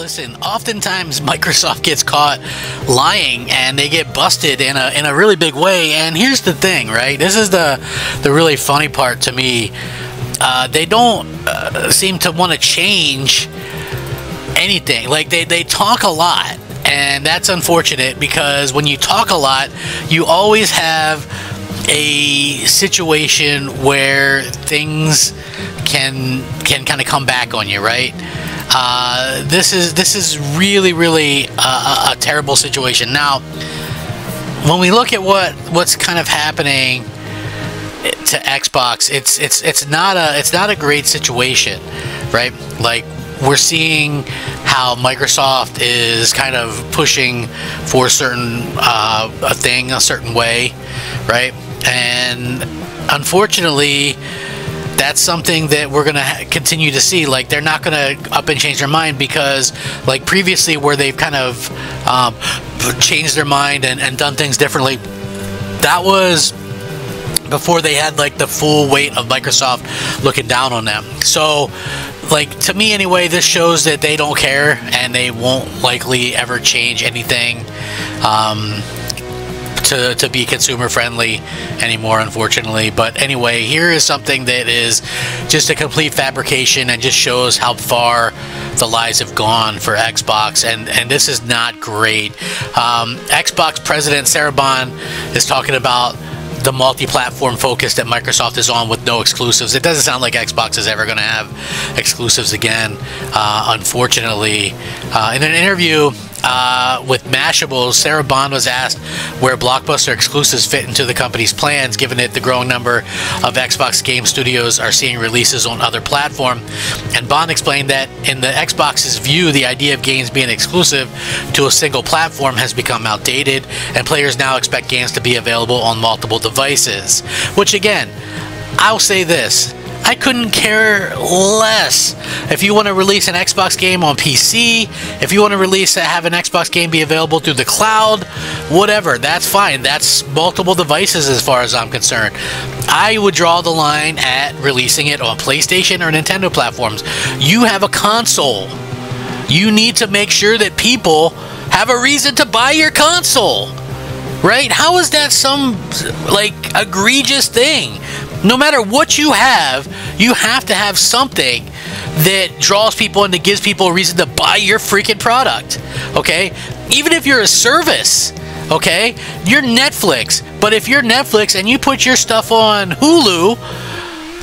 Listen, oftentimes Microsoft gets caught lying and they get busted in a really big way. And here's the thing, right? This is the really funny part to me. They don't seem to want to change anything. Like they talk a lot, and that's unfortunate, because when you talk a lot, you always have a situation where things can kind of come back on you, right? This is really a terrible situation. Now, when we look at what's kind of happening to Xbox, it's not a great situation, right? Like, we're seeing how Microsoft is kind of pushing for a certain a certain way, right? And unfortunately, that's something that we're going to continue to see. Like, they're not going to up and change their mind, because like previously, where they've kind of changed their mind and done things differently, that was before they had like the full weight of Microsoft looking down on them. So, like, to me anyway, this shows that they don't care, and they won't likely ever change anything to be consumer friendly anymore, unfortunately. But anyway, here is something that is just a complete fabrication and just shows how far the lies have gone for Xbox, and this is not great. Xbox president Sarah Bond is talking about the multi-platform focus that Microsoft is on with no exclusives. It doesn't sound like Xbox is ever going to have exclusives again, unfortunately. In an interview with Mashable, Sarah Bond was asked where blockbuster exclusives fit into the company's plans, given that the growing number of Xbox game studios are seeing releases on other platforms. And Bond explained that in the Xbox's view, the idea of games being exclusive to a single platform has become outdated, and players now expect games to be available on multiple devices. Which, again, I'll say this: I couldn't care less if you want to release an Xbox game on PC, if you want to have an Xbox game be available through the cloud, whatever, that's fine. That's multiple devices as far as I'm concerned. I would draw the line at releasing it on PlayStation or Nintendo platforms. You have a console. You need to make sure that people have a reason to buy your console, right? How is that some, like, egregious thing? No matter what you have to have something that draws people and that gives people a reason to buy your freaking product, okay? Even if you're a service, okay? You're Netflix, but if you're Netflix and you put your stuff on Hulu,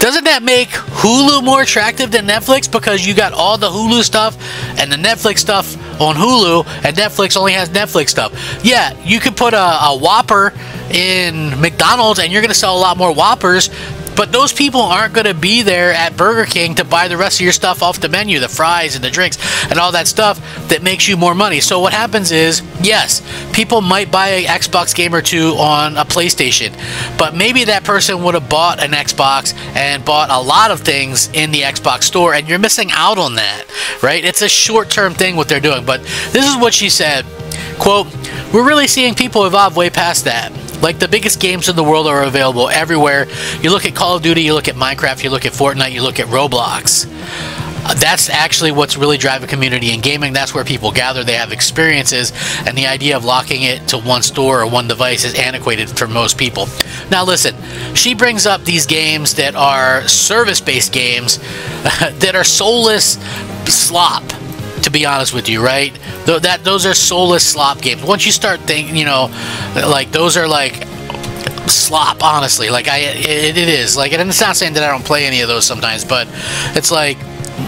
doesn't that make Hulu more attractive than Netflix, because you got all the Hulu stuff and the Netflix stuff on Hulu, and Netflix only has Netflix stuff? Yeah, you could put a Whopper in McDonald's and you're going to sell a lot more Whoppers, but those people aren't going to be there at Burger King to buy the rest of your stuff off the menu, the fries and the drinks and all that stuff that makes you more money. So what happens is, yes, people might buy an Xbox game or two on a PlayStation, but maybe that person would have bought an Xbox and bought a lot of things in the Xbox store, and you're missing out on that, right? It's a short-term thing what they're doing. But this is what she said, quote, "We're really seeing people evolve way past that. Like, the biggest games in the world are available everywhere. You look at Call of Duty, you look at Minecraft, you look at Fortnite, you look at Roblox. That's actually what's really driving community in gaming. That's where people gather, they have experiences, and the idea of locking it to one store or one device is antiquated for most people." Now listen, she brings up these games that are service-based games that are soulless slop, to be honest with you, right? Those are soulless slop games. Once you start thinking, you know, like, those are like slop, honestly. Like, it is. Like, and it's not saying that I don't play any of those sometimes, but it's like,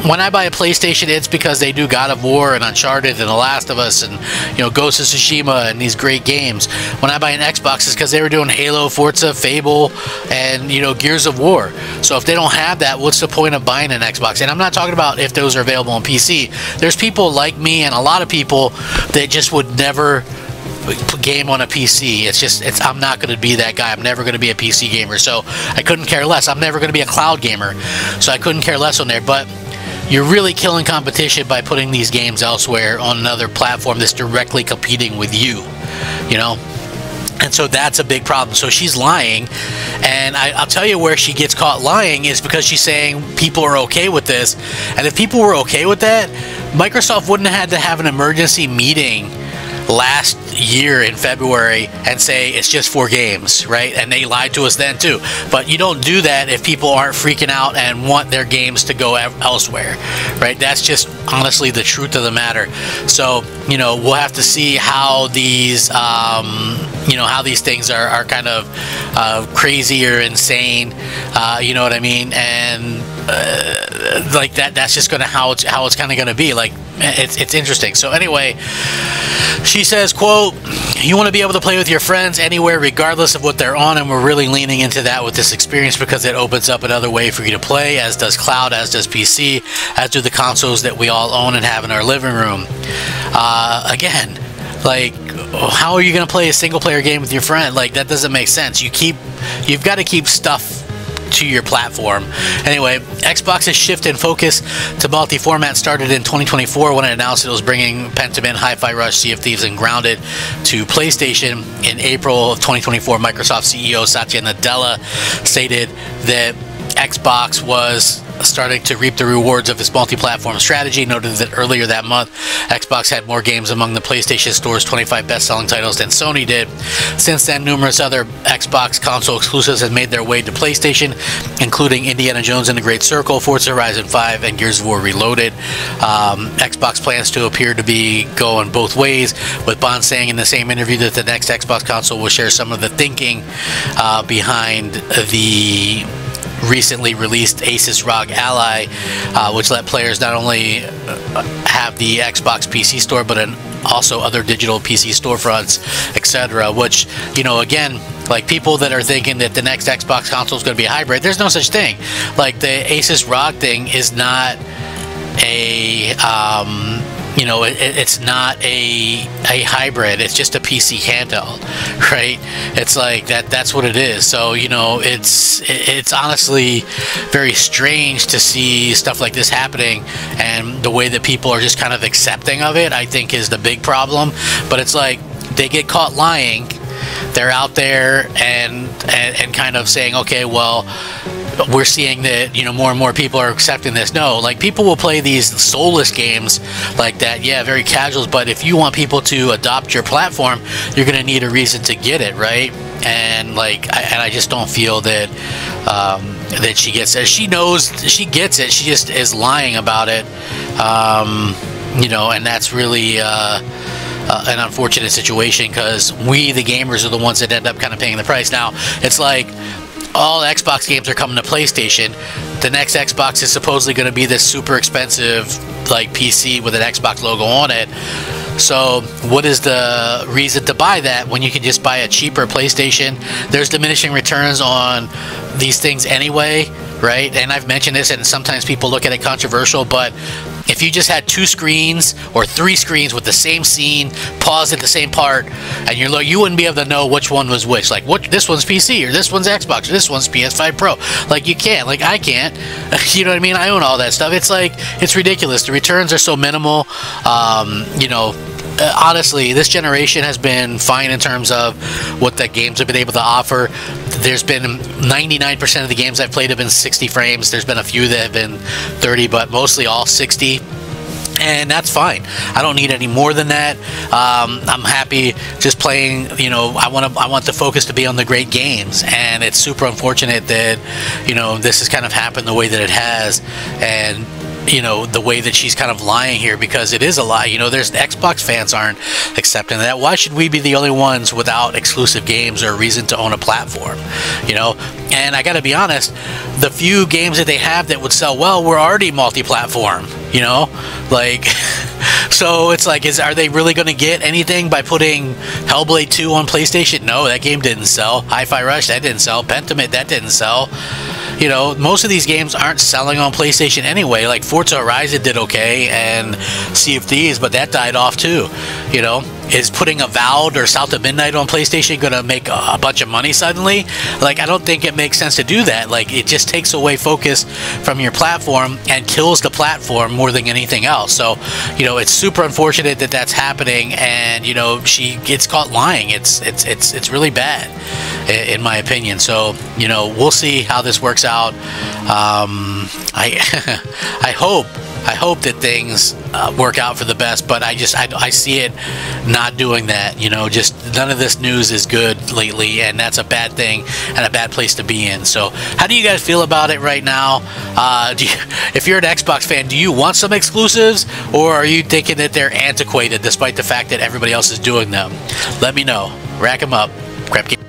when I buy a PlayStation, it's because they do God of War and Uncharted and The Last of Us and, you know, Ghost of Tsushima and these great games. When I buy an Xbox, it's because they were doing Halo, Forza, Fable, and, you know, Gears of War. So if they don't have that, what's the point of buying an Xbox? And I'm not talking about if those are available on PC. There's people like me and a lot of people that just would never game on a PC. I'm not going to be that guy. I'm never going to be a PC gamer, so I couldn't care less. I'm never going to be a cloud gamer, so I couldn't care less on there. But you're really killing competition by putting these games elsewhere on another platform that's directly competing with you, you know? And so that's a big problem. So she's lying, and I'll tell you where she gets caught lying is because she's saying people are okay with this. And if people were okay with that, Microsoft wouldn't have had to have an emergency meeting last year in February and say it's just 4 games, right? And they lied to us then too. But you don't do that if people aren't freaking out and want their games to go elsewhere, right? That's just honestly the truth of the matter. So, you know, we'll have to see how these you know, how these things are kind of crazy or insane, you know what I mean? And like that's just gonna how it's kind of gonna be. Like, it's interesting. So anyway, she says, quote, "You want to be able to play with your friends anywhere regardless of what they're on, and we're really leaning into that with this experience because it opens up another way for you to play, as does cloud, as does PC, as do the consoles that we all own and have in our living room." Again, like, how are you going to play a single player game with your friend? Like, that doesn't make sense. You've got to keep stuff to your platform. Anyway, Xbox's shift in focus to multi-format started in 2024 when it announced it was bringing Pentiment, Hi-Fi Rush, Sea of Thieves, and Grounded to PlayStation. In April of 2024, Microsoft CEO Satya Nadella stated that Xbox was starting to reap the rewards of its multi-platform strategy. Noted that earlier that month, Xbox had more games among the PlayStation Store's 25 best-selling titles than Sony did. Since then, numerous other Xbox console exclusives have made their way to PlayStation, including Indiana Jones and the Great Circle, Forza Horizon 5, and Gears of War Reloaded. Xbox plans to appear to be going both ways, with Bond saying in the same interview that the next Xbox console will share some of the thinking behind the recently released Asus ROG Ally, which let players not only have the Xbox PC store, but also other digital PC storefronts, etc. Which, you know, again, like, people that are thinking that the next Xbox console is going to be a hybrid, there's no such thing. Like, the Asus ROG thing is not a you know, it's not a hybrid. It's just a PC handheld, right? It's like that's what it is. So, you know, it's honestly very strange to see stuff like this happening, and the way that people are just kind of accepting of it, I think, is the big problem. But it's like they get caught lying. They're out there and kind of saying, okay, well, we're seeing that, you know, more and more people are accepting this. No, like, people will play these soulless games like that, yeah, very casuals, but if you want people to adopt your platform, you're going to need a reason to get it, right? And like, I just don't feel that that she gets it. She knows, she gets it, she just is lying about it, you know, and that's really an unfortunate situation, because we, the gamers, are the ones that end up kind of paying the price. Now, it's like, all Xbox games are coming to PlayStation. The next Xbox is supposedly going to be this super expensive, like, PC with an Xbox logo on it. So what is the reason to buy that when you can just buy a cheaper PlayStation? There's diminishing returns on these things anyway, right? And I've mentioned this, and sometimes people look at it controversial, but if you just had 2 screens or 3 screens with the same scene paused at the same part, and you wouldn't be able to know which one was which. Like, what, this one's PC, or this one's Xbox, or this one's PS5 Pro. Like, you can't. Like, I can't. You know what I mean? I own all that stuff. It's like, it's ridiculous. The returns are so minimal. You know, honestly, this generation has been fine in terms of what the games have been able to offer. There's been 99% of the games I've played have been 60 frames. There's been a few that have been 30, but mostly all 60. And that's fine. I don't need any more than that. I'm happy just playing. You know, I want the focus to be on the great games, and it's super unfortunate that, you know, this has kind of happened the way that it has, and, you know, the way that she's kind of lying here, because it is a lie. You know, there's Xbox fans aren't accepting that. Why should we be the only ones without exclusive games or a reason to own a platform? You know, and I got to be honest, the few games that they have that would sell well were already multi-platform. You know, like, so it's like, are they really going to get anything by putting Hellblade 2 on PlayStation? No, that game didn't sell. Hi-Fi Rush, that didn't sell. Pentiment, that didn't sell. You know, most of these games aren't selling on PlayStation anyway. Like, Forza Horizon did okay, and Sea of Thieves, but that died off too. You know, is putting Avowed or South of Midnight on PlayStation going to make a bunch of money suddenly? Like, I don't think it makes sense to do that. Like, it just takes away focus from your platform and kills the platform more than anything else. So, you know, it's super unfortunate that that's happening, and, you know, she gets caught lying. It's really bad, in my opinion. So, you know, we'll see how this works out. I I hope I hope that things work out for the best, but I see it not doing that. You know, just none of this news is good lately, and that's a bad thing and a bad place to be in. So how do you guys feel about it right now? If you're an Xbox fan, do you want some exclusives, or are you thinking that they're antiquated despite the fact that everybody else is doing them? Let me know. Rack 'em up. Crap game.